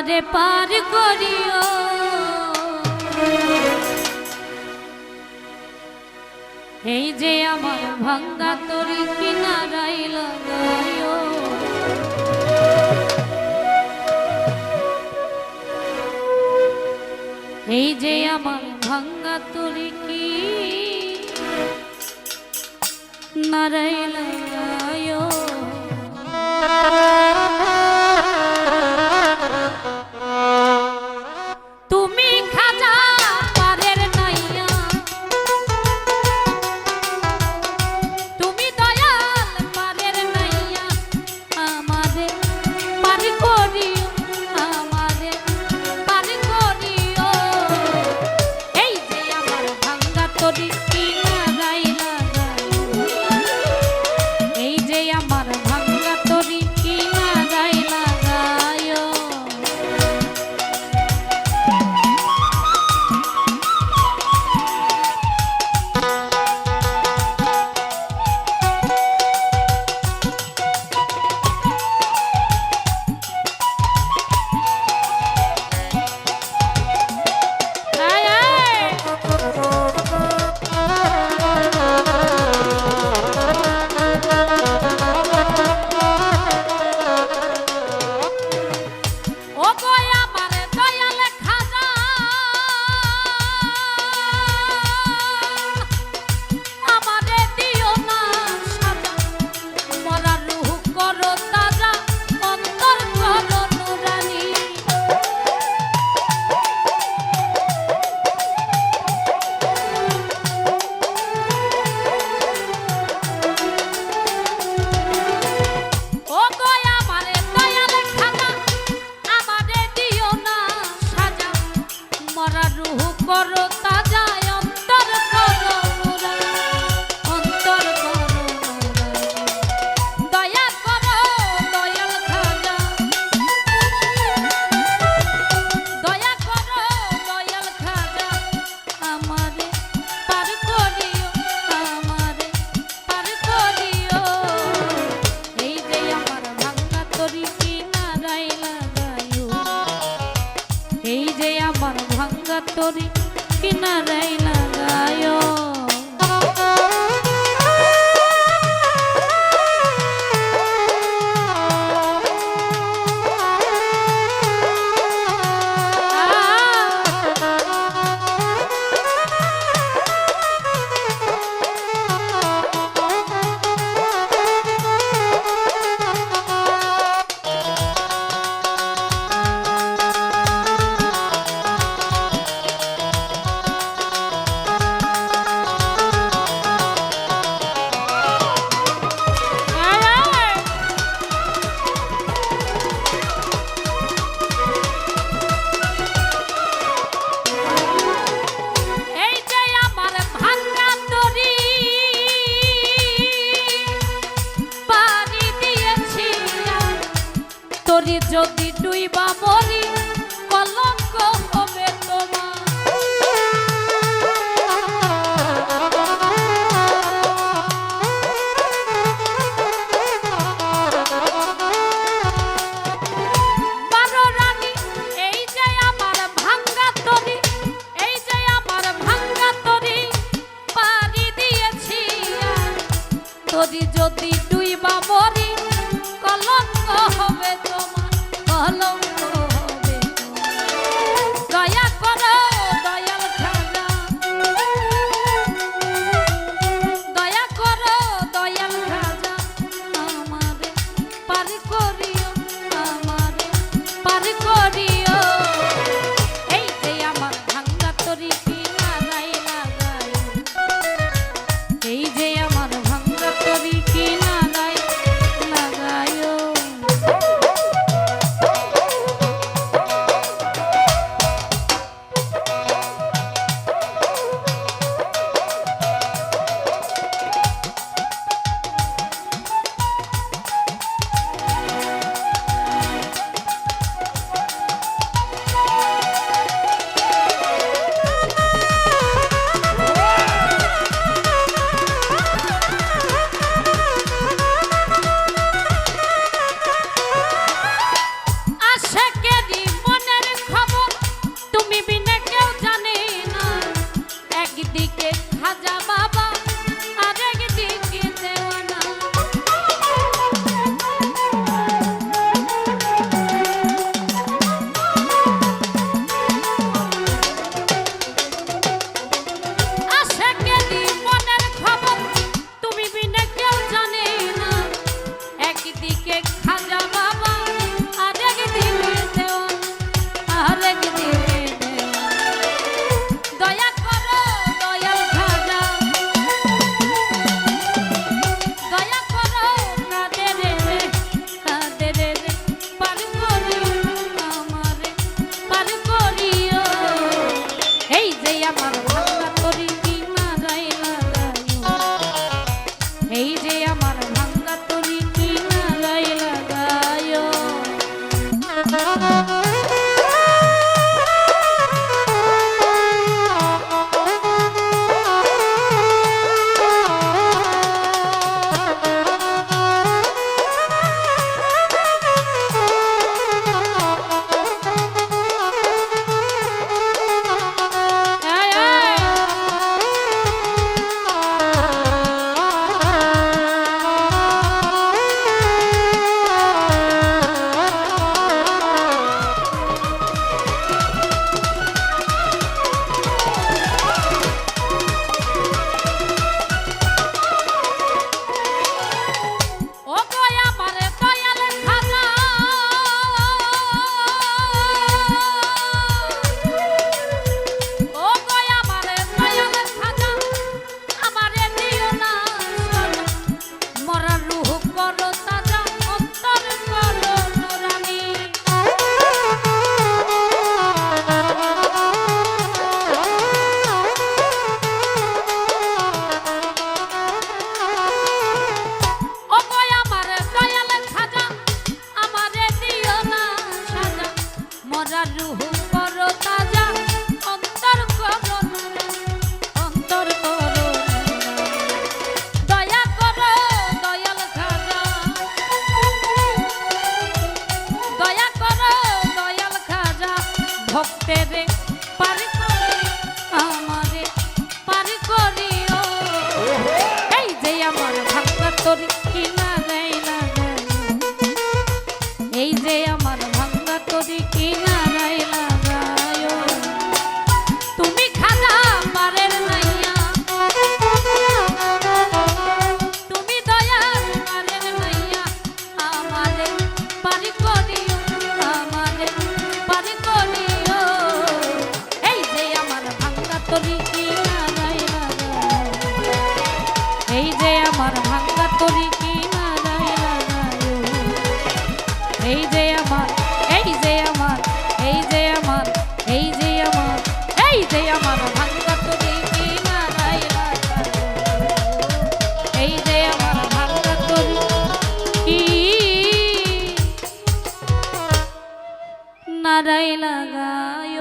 আমারে পার করিও এই যে আমার ভাঙ্গা তরি কিনারায় লাগাইও এই যে আমার ভাঙ্গা তরি কিনারায় লাগাইও তোরি কিনারায় লাগায়ো যদি ডুইবা মরি কলঙ্ক হবে তোমার বারো রানী এই যে আমার ভাঙ্গা তরি এই যে আমার ভাঙ্গা তরি পানি দিয়েছি তরি যদি ডুইবা মরি কলঙ্ক হবে তোমার দয়া করো দয়াল খাজা দয়া করো দয়াল খাজা আমারে পার করিও আমারে পার করিও এই যে আমার ভাঙ্গা তরি কিনারায় লাগায়ো এই যে আমার ভাঙ্গা তরি কিনারায় তোর কিনারায় লাগায় এই যে আমার ভাঙ্গা তোর কিনারায় লাগায় তুমি খাজা পারের নাইয়া তুমি দয়ার পারের নাইয়া আমারে পারি করিও আমারে পারি করিও এই যে আমার ভাঙ্গা তোর কিনারায় লাগায় এই যে আমার ভাঙ্গা তোর কিনারায় লাগায় এই যে আমার এই যে আমার এই যে আমার এই যে আমার এই যে আমার ভাঙ্গা তোর কিনারায় লাগায় এই যে আমার ভাঙ্গা তোর কিনারায় লাগায়